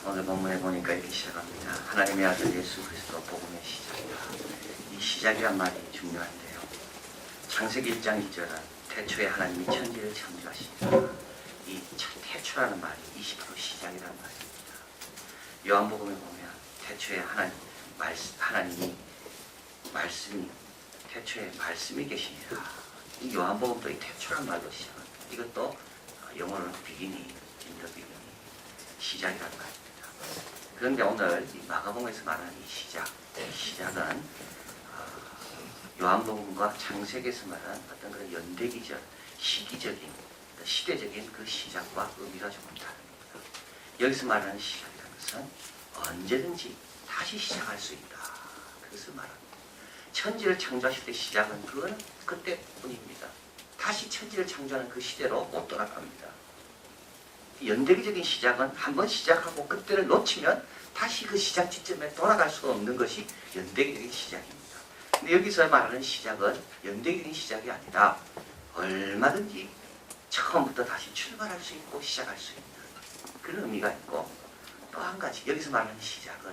오늘 본문에 보니까 이렇게 시작합니다. 하나님의 아들 예수 그리스도 복음의 시작이다. 이 시작이란 말이 중요한데요. 창세기 1장 1절은 태초에 하나님이 천지를 창조하시니까 이 태초라는 말이 20% 시작이라는 말입니다. 요한복음에 보면 태초에 하나님이 말씀이 태초에 말씀이 계시니라. 이 요한복음도 이 태초라는 말로 시작합니다. 이것도 영어로는 beginning, in the beginning, 시작이라는 말입니다. 그런데 오늘 이 마가복음에서 말하는 이 시작은 요한복음과 창세기에서 말하는 어떤 그런 연대기적, 시기적인, 시대적인 그 시작과 의미가 조금 다릅니다. 여기서 말하는 시작이라는 것은 언제든지 다시 시작할 수 있다. 그것을 말합니다. 천지를 창조하실 때 시작은 그거는 그때뿐입니다. 다시 천지를 창조하는 그 시대로 못 돌아갑니다. 연대기적인 시작은 한번 시작하고 그때를 놓치면 다시 그 시작 지점에 돌아갈 수 없는 것이 연대기적인 시작입니다. 근데 여기서 말하는 시작은 연대기적인 시작이 아니라 얼마든지 처음부터 다시 출발할 수 있고 시작할 수 있는 그런 의미가 있고, 또 한 가지 여기서 말하는 시작은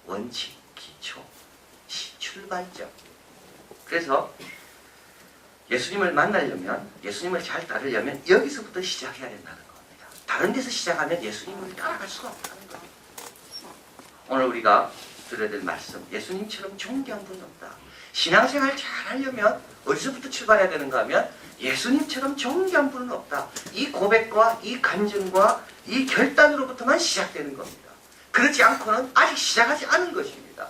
원칙, 기초, 출발점. 그래서 예수님을 만나려면, 예수님을 잘 따르려면 여기서부터 시작해야 된다는 겁니다. 다른 데서 시작하면 예수님을 따라갈 수가 없다는 겁니다. 오늘 우리가 들어야 될 말씀, 예수님처럼 존귀한 분은 없다. 신앙생활 잘 하려면 어디서부터 출발해야 되는가 하면 예수님처럼 존귀한 분은 없다. 이 고백과 이 간증과 이 결단으로부터만 시작되는 겁니다. 그렇지 않고는 아직 시작하지 않은 것입니다.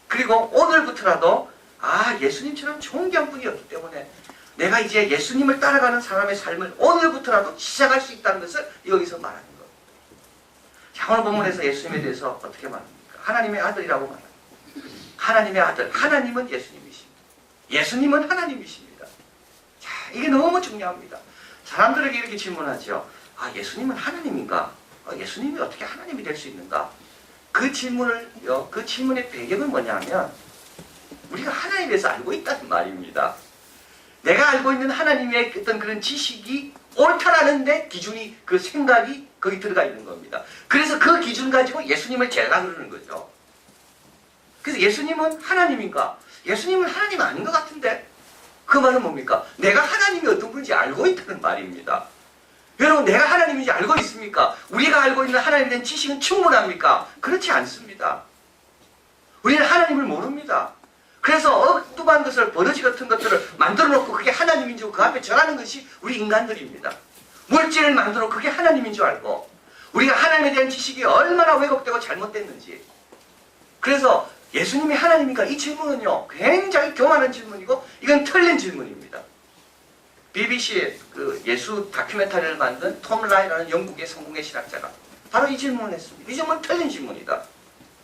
그리고 오늘부터라도 예수님처럼 존귀한 분이 없기 때문에 내가 이제 예수님을 따라가는 사람의 삶을 오늘부터라도 시작할 수 있다는 것을 여기서 말하는 겁니다. 자, 오늘 본문에서 예수님에 대해서 어떻게 말합니까? 하나님의 아들이라고 말합니다. 하나님의 아들, 하나님은 예수님이십니다. 예수님은 하나님이십니다. 자, 이게 너무 중요합니다. 사람들에게 이렇게 질문하죠. 예수님은 하나님인가? 예수님이 어떻게 하나님이 될 수 있는가? 그 질문의 배경은 뭐냐면 우리가 하나님에 대해서 알고 있다는 말입니다. 내가 알고 있는 하나님의 어떤 그런 지식이 옳다라는 데 기준이, 그 생각이 거기 들어가 있는 겁니다. 그래서 그 기준 가지고 예수님을 재라 그러는 거죠. 그래서 예수님은 하나님인가? 예수님은 하나님 아닌 것 같은데? 그 말은 뭡니까? 내가 하나님이 어떤 분인지 알고 있다는 말입니다. 여러분, 내가 하나님인지 알고 있습니까? 우리가 알고 있는 하나님에 대한 지식은 충분합니까? 그렇지 않습니다. 우리는 하나님을 모릅니다. 그래서 엉뚱한 것을, 버러지 같은 것들을 만들어 놓고 그게 하나님인 줄 그 앞에 절하는 것이 우리 인간들입니다. 물질을 만들어 그게 하나님인 줄 알고, 우리가 하나님에 대한 지식이 얼마나 왜곡되고 잘못됐는지. 그래서 예수님이 하나님입니까? 이 질문은요, 굉장히 교만한 질문이고 이건 틀린 질문입니다. BBC 그 예수 다큐멘터리를 만든 톰 라이라는 영국의 성공의 신학자가 바로 이 질문을 했습니다. 이 질문은 틀린 질문이다.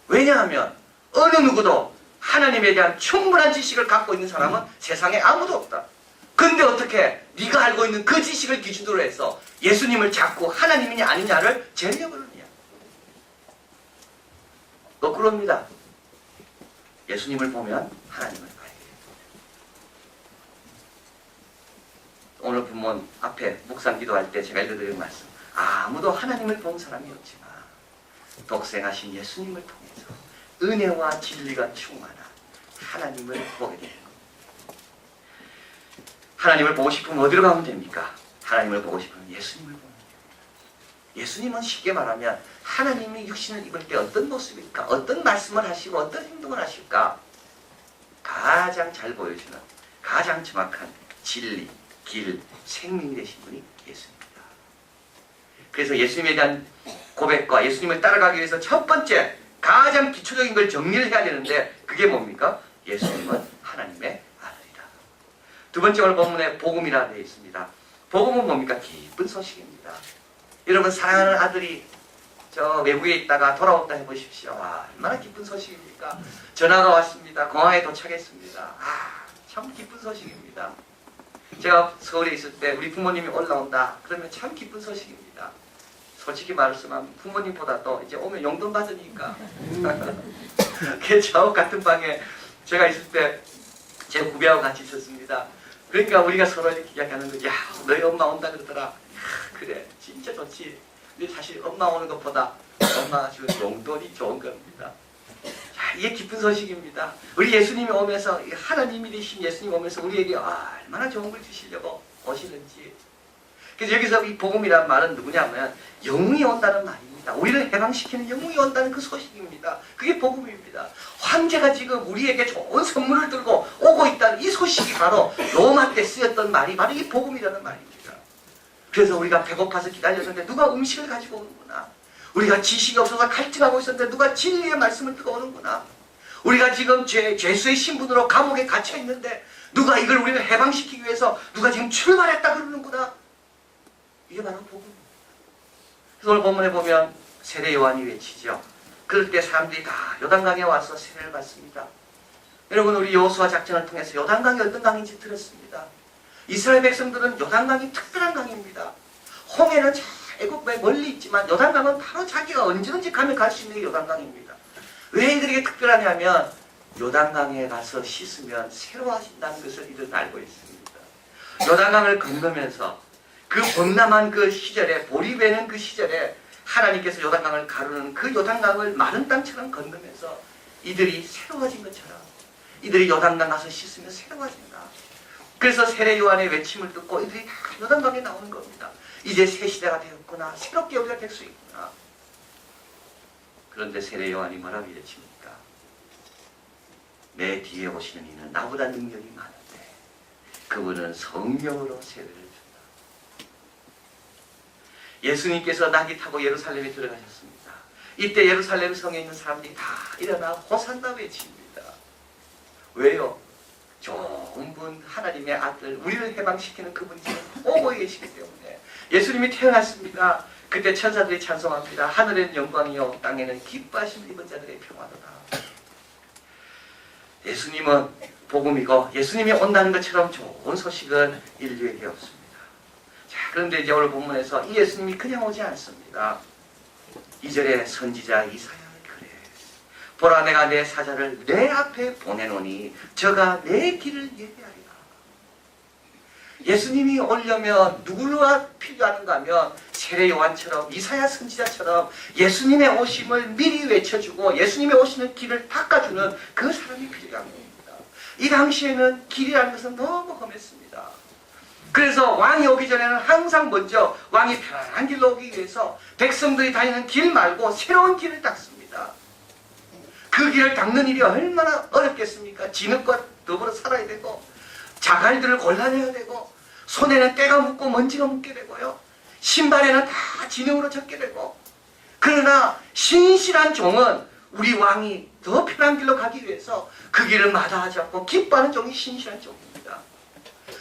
왜냐하면 어느 누구도 하나님에 대한 충분한 지식을 갖고 있는 사람은 세상에 아무도 없다. 근데 어떻게 네가 알고 있는 그 지식을 기준으로 해서 예수님을 자꾸 하나님이냐 아니냐를 재려버리느냐. 거꾸로입니다. 예수님을 보면 하나님을 봐야 돼요. 오늘 본문 앞에 묵상 기도할 때 제가 읽어드린 말씀, 아무도 하나님을 본 사람이 없지만 독생하신 예수님을 통해서 은혜와 진리가 충만한 하나님을 보게 되는 겁니다. 하나님을 보고 싶으면 어디로 가면 됩니까? 하나님을 보고 싶으면 예수님을 보는 거예요. 예수님은 쉽게 말하면 하나님이 육신을 입을 때 어떤 모습일까? 어떤 말씀을 하시고 어떤 행동을 하실까? 가장 잘 보여주는, 가장 정확한 진리, 길, 생명이 되신 분이 예수님입니다. 그래서 예수님에 대한 고백과 예수님을 따라가기 위해서 첫 번째, 가장 기초적인 걸 정리를 해야 되는데 그게 뭡니까? 예수님은 하나님의 아들이다. 두 번째 오늘 본문에 복음이라 되어 있습니다. 복음은 뭡니까? 기쁜 소식입니다. 여러분, 사랑하는 아들이 저 외국에 있다가 돌아온다 해보십시오. 얼마나 기쁜 소식입니까? 전화가 왔습니다. 공항에 도착했습니다. 참 기쁜 소식입니다. 제가 서울에 있을 때 우리 부모님이 올라온다 그러면 참 기쁜 소식입니다. 솔직히 말씀하면 부모님보다도 이제 오면 용돈 받으니까. 저 같은 방에 제가 있을 때 제 후배하고 같이 있었습니다. 그러니까 우리가 서로 이렇게 이야기하는 거죠. 야, 너희 엄마 온다 그러더라. 그래, 진짜 좋지. 근데 사실 엄마 오는 것보다 엄마가 준 용돈이 좋은 겁니다. 자, 이게 기쁜 소식입니다. 우리 예수님이 오면서, 하나님이 되신 예수님이 오면서 우리에게 얼마나 좋은 걸 주시려고 오시는지. 그래서 여기서 이 복음이란 말은 누구냐면 영웅이 온다는 말입니다. 우리를 해방시키는 영웅이 온다는 그 소식입니다. 그게 복음입니다. 황제가 지금 우리에게 좋은 선물을 들고 오고 있다는 이 소식이 바로 로마 때 쓰였던 말이 바로 이 복음이라는 말입니다. 그래서 우리가 배고파서 기다렸는데 누가 음식을 가지고 오는구나. 우리가 지식이 없어서 갈증하고 있었는데 누가 진리의 말씀을 들고 오는구나. 우리가 지금 죄수의 신분으로 감옥에 갇혀 있는데 누가 이걸 우리를 해방시키기 위해서 누가 지금 출발했다 그러는구나. 이게 바로 복음입니다. 그래서 오늘 본문에 보면 세례 요한이 외치죠. 그럴 때 사람들이 다 요단강에 와서 세례를 받습니다. 여러분, 우리 여호수아 작전을 통해서 요단강이 어떤 강인지 들었습니다. 이스라엘 백성들은 요단강이 특별한 강입니다. 홍해는 저 애국에 멀리 있지만 요단강은 바로 자기가 언제든지 가면 갈 수 있는 게 요단강입니다. 왜 이들에게 특별하냐면 요단강에 가서 씻으면 새로워진다는 것을 이들은 알고 있습니다. 요단강을 건너면서 그 범람한 그 시절에, 보리베는 그 시절에 하나님께서 요단강을 가르는 그 요단강을 마른 땅처럼 건너면서 이들이 새로워진 것처럼 이들이 요단강 가서 씻으면 새로워진다. 그래서 세례 요한의 외침을 듣고 이들이 다 요단강에 나오는 겁니다. 이제 새 시대가 되었구나. 새롭게 우리가 될 수 있구나. 그런데 세례 요한이 뭐라고 외칩니까? 내 뒤에 오시는 이는 나보다 능력이 많은데 그분은 성령으로 세례를 준다. 예수님께서 낙이 타고 예루살렘에 들어가셨습니다. 이때 예루살렘 성에 있는 사람들이 다 일어나 호산나 외칩니다. 왜요? 좋은 분, 하나님의 아들, 우리를 해방시키는 그분이 지금 오고 계시기 때문에. 예수님이 태어났습니다. 그때 천사들이 찬송합니다. 하늘에는 영광이요 땅에는 기뻐하심 입은 자들의 평화도다. 예수님은 복음이고 예수님이 온다는 것처럼 좋은 소식은 인류에게 없습니다. 자, 그런데 이제 오늘 본문에서 이 예수님이 그냥 오지 않습니다. 2절에 선지자 이사야는 그래. 보라, 내가 내 사자를 내 앞에 보내노니 저가 내 길을 예비하리라. 예수님이 오려면 누구가 필요한가 하면 세례 요한처럼, 이사야 선지자처럼 예수님의 오심을 미리 외쳐주고 예수님의 오시는 길을 닦아주는 그 사람이 필요한 겁니다. 이 당시에는 길이라는 것은 너무 험했습니다. 그래서 왕이 오기 전에는 항상 먼저 왕이 편안한 길로 오기 위해서 백성들이 다니는 길 말고 새로운 길을 닦습니다. 그 길을 닦는 일이 얼마나 어렵겠습니까? 진흙과 더불어 살아야 되고 자갈들을 골라내야 되고 손에는 때가 묻고 먼지가 묻게 되고요. 신발에는 다 진흙으로 젖게 되고. 그러나 신실한 종은 우리 왕이 더 편한 길로 가기 위해서 그 길을 마다하지 않고 기뻐하는 종이 신실한 종입니다.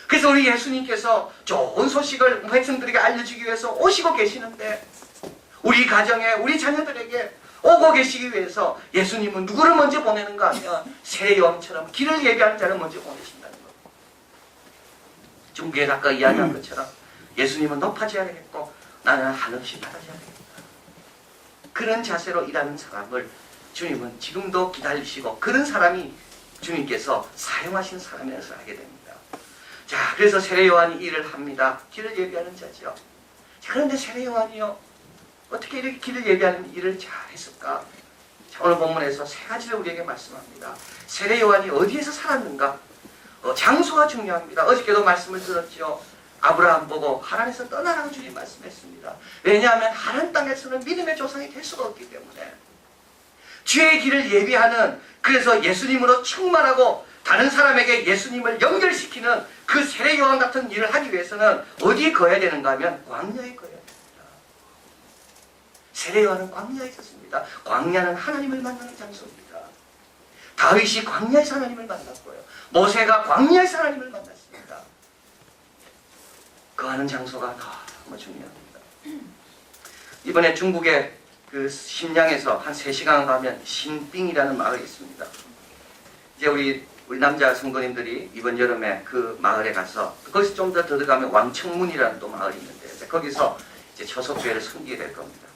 그래서 우리 예수님께서 좋은 소식을 백성들에게 알려주기 위해서 오시고 계시는데 우리 가정에, 우리 자녀들에게 오고 계시기 위해서 예수님은 누구를 먼저 보내는가 하면 세례 요한처럼 길을 예비하는 자를 먼저 보내신다는 겁니다. 중국에 아까 이야기한 것처럼 예수님은 높아져야겠고 나는 한없이 낮아져야겠다. 그런 자세로 일하는 사람을 주님은 지금도 기다리시고 그런 사람이 주님께서 사용하신 사람이라서 하게 됩니다. 자, 그래서 세례 요한이 일을 합니다. 길을 예비하는 자죠. 자, 그런데 세례 요한이요, 어떻게 이렇게 길을 예비하는 일을 잘 했을까? 자, 오늘 본문에서 세 가지를 우리에게 말씀합니다. 세례 요한이 어디에서 살았는가? 장소가 중요합니다. 어저께도 말씀을 들었죠. 아브라함 보고 하란에서 떠나라고 주님 말씀했습니다. 왜냐하면 하란 땅에서는 믿음의 조상이 될 수가 없기 때문에. 주의 길을 예비하는, 그래서 예수님으로 충만하고 다른 사람에게 예수님을 연결시키는 그 세례 요한 같은 일을 하기 위해서는 어디에 거해야 되는가 하면 광야에 거해야 됩니다. 세례 요한은 광야에 있었습니다. 광야는 하나님을 만나는 장소입니다. 다윗이 광야에서 하나님을 만났고요. 모세가 광야에서 하나님을 만났습니다. 거하는 장소가 너무 중요합니다. 이번에 중국의 그 심양에서 한 3시간 가면 신빙이라는 마을이 있습니다. 이제 우리 남자 성도님들이 이번 여름에 그 마을에 가서, 거기서 좀 더 들어가면 왕청문이라는 또 마을이 있는데 거기서 이제 초석교회를 섬기게 될 겁니다.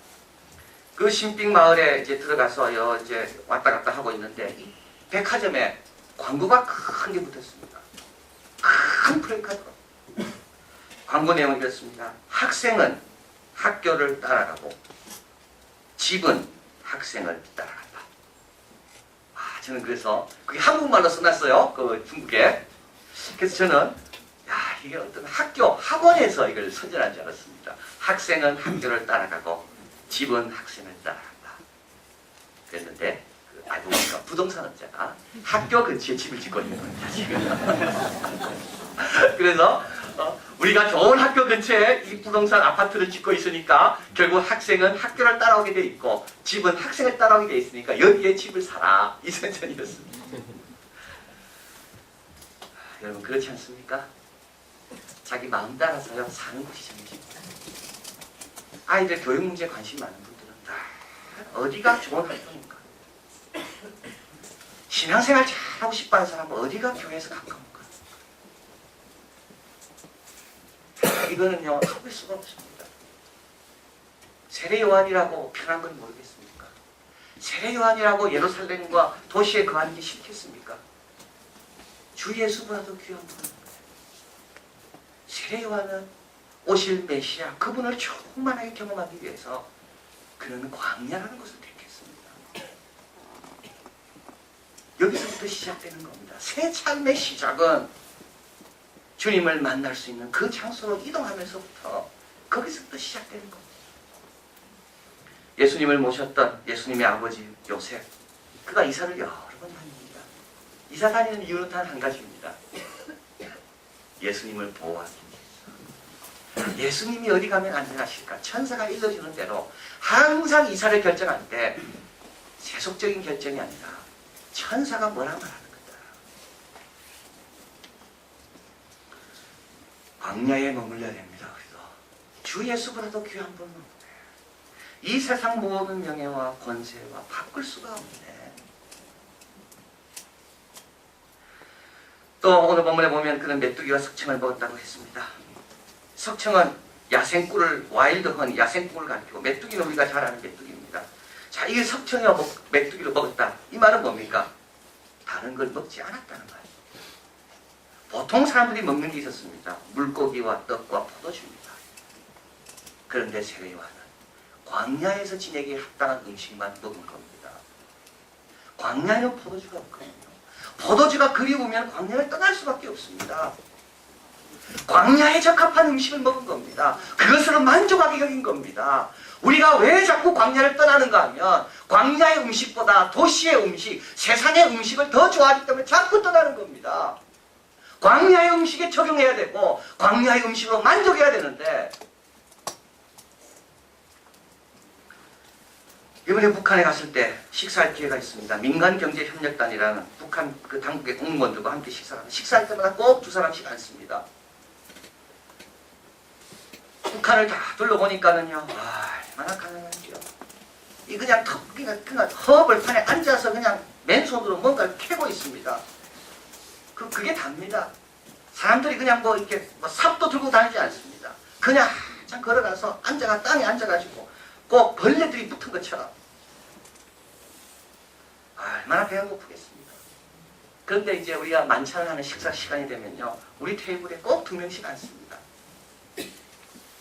그 신빙 마을에 이제 들어가서 이제 왔다 갔다 하고 있는데 이 백화점에 광고가 큰 게 붙었습니다. 큰 플래카드로. 광고 내용이 이렇습니다. 학생은 학교를 따라가고 집은 학생을 따라간다. 아, 저는 그래서 그게 한국말로 써놨어요. 그 중국에. 그래서 저는 야, 이게 어떤 학원에서 이걸 선전한 줄 알았습니다. 학생은 학교를 따라가고 집은 학생을 따라간다. 그랬는데 알고 보니까 부동산업자가 학교 근처에 집을 짓고 있는 겁니다, 지금. 그래서 우리가 좋은 학교 근처에 이 부동산 아파트를 짓고 있으니까 결국 학생은 학교를 따라오게 돼 있고 집은 학생을 따라오게 돼 있으니까 여기에 집을 사라. 이 선전이었습니다. 여러분 그렇지 않습니까? 자기 마음 따라서요 사는 곳이 정해집니다. 아이들 교육 문제에 관심 많은 분들은 다 어디가 좋은 학교인가? 신앙생활 잘하고 싶어하는 사람은 어디가 교회에서 가까운가? 이거는요 속일 수가 없습니다. 세례 요한이라고 편한 건 모르겠습니까? 세례 요한이라고 예루살렘과 도시에 거하는 게 싫겠습니까? 주 예수보다도 귀한 분은 세례 요한은 오실 메시아 그분을 충만하게 경험하기 위해서 그는 광야라는 것을 택했습니다. 여기서부터 시작되는 겁니다. 새 삶의 시작은 주님을 만날 수 있는 그 장소로 이동하면서부터 거기서부터 시작되는 겁니다. 예수님을 모셨던 예수님의 아버지 요셉, 그가 이사를 여러 번 다닙니다. 이사 다니는 이유는 단 한 가지입니다. 예수님을 보호하기 위해서. 예수님이 어디 가면 안전하실까? 천사가 일러주는 대로 항상 이사를 결정할 때 세속적인 결정이 아니라 천사가 뭐라 말하는 거다. 광야에 머물러야 됩니다. 그래서 주 예수보다도 귀한 분은 없네. 이 세상 모든 명예와 권세와 바꿀 수가 없네. 또 오늘 본문에 보면 그는 메뚜기와 석청을 먹었다고 했습니다. 석청은 야생꿀을 와일드헌 야생꿀을 가리키고 메뚜기는 우리가 잘 아는 메뚜기입니다. 자, 이게 석청이와 메뚜기를 먹었다. 이 말은 뭡니까? 다른 걸 먹지 않았다는 거예요. 보통 사람들이 먹는 게 있었습니다. 물고기와 떡과 포도주입니다. 그런데 세례 요한은 광야에서 지내기에 합당한 음식만 먹은 겁니다. 광야에는 포도주가 없거든요. 포도주가 그리우면 광야를 떠날 수밖에 없습니다. 광야에 적합한 음식을 먹은 겁니다. 그것으로 만족하게 여긴 겁니다. 우리가 왜 자꾸 광야를 떠나는가 하면 광야의 음식보다 도시의 음식, 세상의 음식을 더 좋아하기 때문에 자꾸 떠나는 겁니다. 광야의 음식에 적용해야 되고 광야의 음식으로 만족해야 되는데 이번에 북한에 갔을 때 식사할 기회가 있습니다. 민간경제협력단이라는 북한 그 당국의 공무원들과 함께 식사를 하는데 식사할 때마다 꼭 두 사람씩 앉습니다. 북한을 다 둘러보니까는요, 얼마나 가난한지요. 이 그냥 허벌판에 앉아서 그냥 맨손으로 뭔가를 캐고 있습니다. 그게 답니다. 사람들이 그냥 뭐 이렇게 삽도 들고 다니지 않습니다. 그냥 참 걸어가서 땅에 앉아가지고 꼭 벌레들이 붙은 것처럼 얼마나 배가 고프겠습니다. 그런데 이제 우리가 만찬을 하는 식사 시간이 되면요, 우리 테이블에 꼭 두 명씩 앉습니다.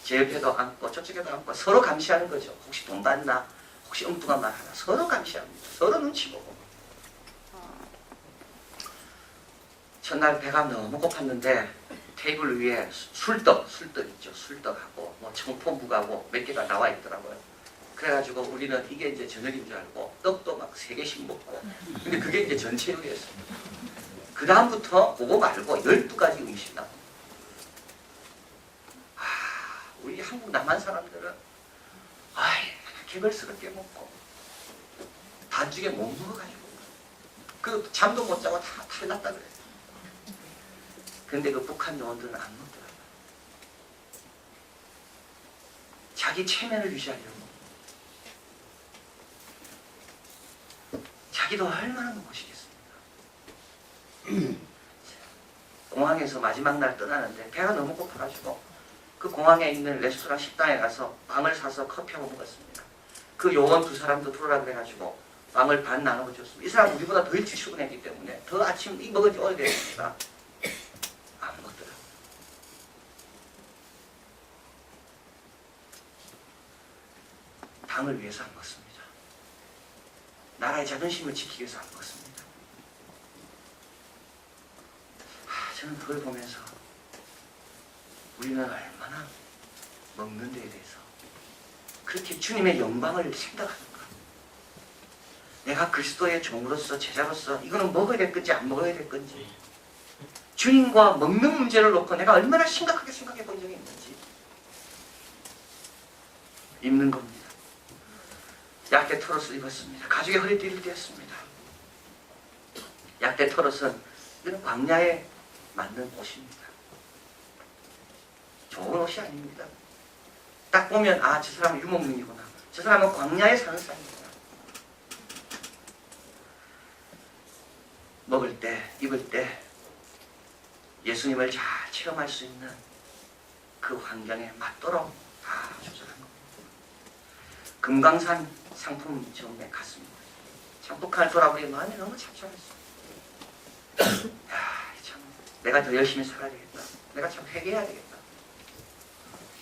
제 옆에도 앉고 저쪽에도 앉고 서로 감시하는 거죠. 혹시 돈 받나? 혹시 엉뚱한 말 하나? 서로 감시합니다. 서로 눈치 보고. 첫날 배가 너무 고팠는데 테이블 위에 술떡 있죠. 술떡하고 뭐 청포묵하고 몇 개가 나와 있더라고요. 그래가지고 우리는 이게 이제 저녁인 줄 알고 떡도 막 3개씩 먹고, 근데 그게 이제 전체 요리였습니다. 그 다음부터 그거 말고 12가지 음식 나옵니다. 우리 한국 남한 사람들은 개걸스럽게 먹고 반죽에 못 먹어가지고 그 잠도 못 자고 다 탈났다 그래요. 근데 그 북한 요원들은 안 먹더라고요. 자기 체면을 유지하려고. 자기도 얼마나 먹고 싶겠습니까? 공항에서 마지막 날 떠나는데 배가 너무 고파가지고 그 공항에 있는 레스토랑 식당에 가서 빵을 사서 커피하고 먹었습니다. 그 요원 두 사람도 들어오라 그래가지고 빵을 반 나누어 줬습니다. 이 사람 우리보다 더 일찍 출근했기 때문에 더 아침 먹은 지 오래됐습니다. 안 먹더라고요. 당을 위해서 안 먹습니다. 나라의 자존심을 지키기 위해서 안 먹었습니다. 저는 그걸 보면서 우리는 얼마나 먹는 데에 대해서 그렇게 주님의 영광을 생각하는가. 내가 그리스도의 종으로서 제자로서 이거는 먹어야 될 건지 안 먹어야 될 건지, 주님과 먹는 문제를 놓고 내가 얼마나 심각하게 생각해 본 적이 있는지. 입는 겁니다. 약대 토롯을 입었습니다. 가죽의 허리띠를 띄었습니다. 약대 토롯은 이건 광야에 맞는 옷입니다. 좋은 옷이 아닙니다. 딱 보면 저 사람은 유목민이구나. 저 사람은 광야에 사는 사람이구나. 먹을 때, 입을 때 예수님을 잘 체험할 수 있는 그 환경에 맞도록 다 조절한 겁니다. 금강산 상품점에 갔습니다. 참 북한을 돌아보니 마음이 너무 착잡했어요. 참 내가 더 열심히 살아야 되겠다. 내가 참 회개해야 되겠다.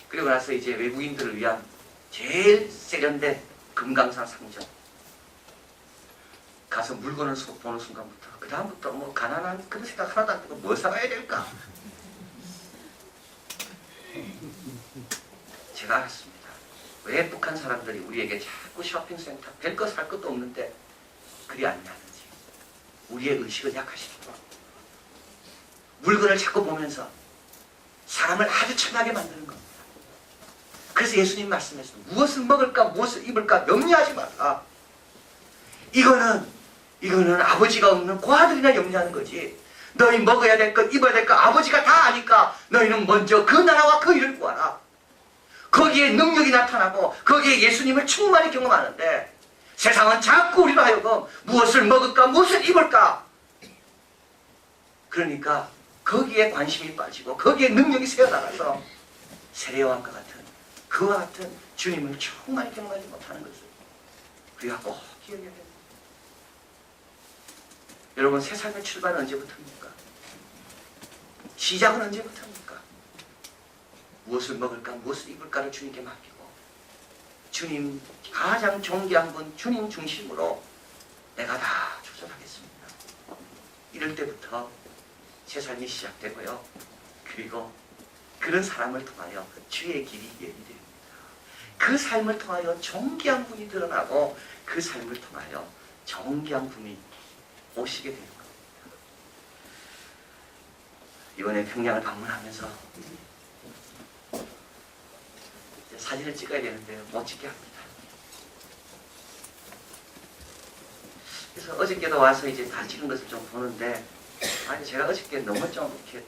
그리고 나서 이제 외국인들을 위한 제일 세련된 금강산 상점 가서 물건을 보는 순간부터 그 다음부터 뭐 가난한 그런 생각 하나도 안 들고 뭐 사가야 될까? 제가 알았습니다. 왜 북한 사람들이 우리에게 자꾸 쇼핑센터 별거 살 것도 없는데 그리 안 나는지. 우리의 의식은 약하십니다. 물건을 자꾸 보면서 사람을 아주 천하게 만드는 겁니다. 그래서 예수님 말씀하셨습니다. 무엇을 먹을까 무엇을 입을까 염려하지 마라. 이거는 아버지가 없는 고아들이나 염려하는 거지. 너희 먹어야 될 것 입어야 될 것 아버지가 다 아니까 너희는 먼저 그 나라와 그 일을 구하라. 거기에 능력이 나타나고 거기에 예수님을 충만히 경험하는데 세상은 자꾸 우리로 하여금 무엇을 먹을까 무엇을 입을까, 그러니까 거기에 관심이 빠지고 거기에 능력이 새어나가서 세례요한과 같은 그와 같은 주님을 충만히 경험하지 못하는 것을 우리가 꼭 기억해야 됩니다. 여러분, 새 삶의 출발은 언제부터입니까? 시작은 언제부터입니까? 무엇을 먹을까 무엇을 입을까를 주님께 맡기고 주님 가장 존귀한 분 주님 중심으로 내가 다 조절하겠습니다. 이럴 때부터 새 삶이 시작되고요. 그리고 그런 사람을 통하여 주의 길이 예비됩니다. 그 삶을 통하여 존귀한 분이 드러나고 그 삶을 통하여 존귀한 분이 오시게 되는 겁니다. 이번에 평양을 방문하면서 사진을 찍어야 되는데 못 찍게 합니다. 그래서 어저께도 와서 이제 다 찍은 것을 좀 보는데 제가 어저께 너무 좀 이렇게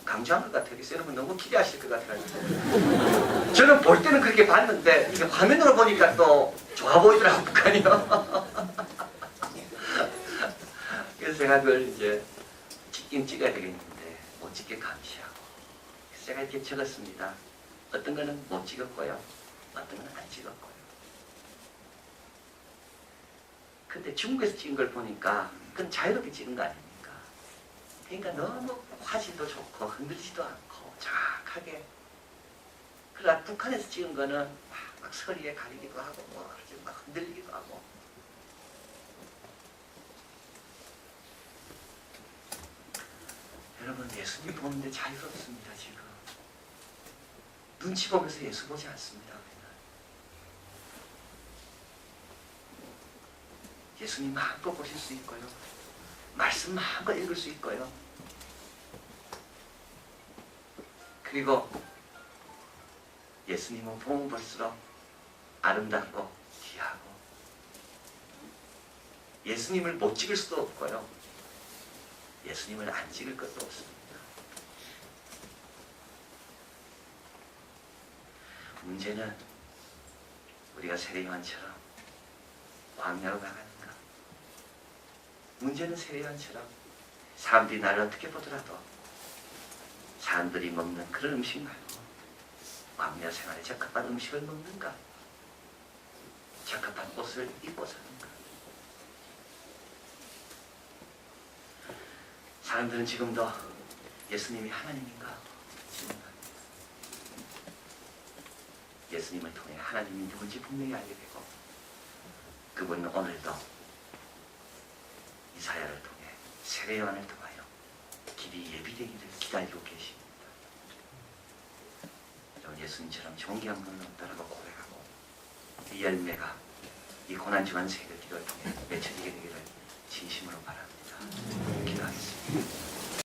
강조한 것 같아요. 그래서 여러분 너무 기대하실 것 같아요. 저는 볼 때는 그렇게 봤는데 이게 화면으로 보니까 또 좋아 보이더라고요. 그래서 제가 그걸 이제 찍긴 찍어야 되겠는데 못 찍게 감시하고 그래서 제가 이렇게 적었습니다. 어떤 거는 못 찍었고요. 어떤 거는 안 찍었고요. 근데 중국에서 찍은 걸 보니까 그건 자유롭게 찍은 거 아닙니까? 그러니까 너무 화질도 좋고 흔들리지도 않고 정확하게. 그러나 북한에서 찍은 거는 막 서리에 가리기도 하고 막 흔들리기도 하고. 여러분, 예수님 보는데 자유롭습니다. 지금 눈치 보면서 예수 보지 않습니다. 예수님 마음껏 보실 수 있고요. 말씀 마음껏 읽을 수 있고요. 그리고 예수님은 보면 볼수록 아름답고 귀하고 예수님을 못 찍을 수도 없고요. 예수님을 안 찍을 것도 없습니다. 문제는 우리가 세례요한처럼 광야로 나가는가? 문제는 세례요한처럼 사람들이 나를 어떻게 보더라도 사람들이 먹는 그런 음식 말고 광야 생활에 적합한 음식을 먹는가? 적합한 옷을 입고 사는가? 사람들은 지금도 예수님이 하나님인가? 질문합니다. 예수님을 통해 하나님이 누군지 분명히 알게 되고 그분은 오늘도 이사야를 통해 세례 요한을 통하여 길이 예비되기를 기다리고 계십니다. 여러분 예수님처럼 존귀한 분은 없다라고 고백하고 이 열매가 이 고난중한 세계를 통해 맺혀지게 되기를 진심으로 바랍니다. 기도하겠습니다.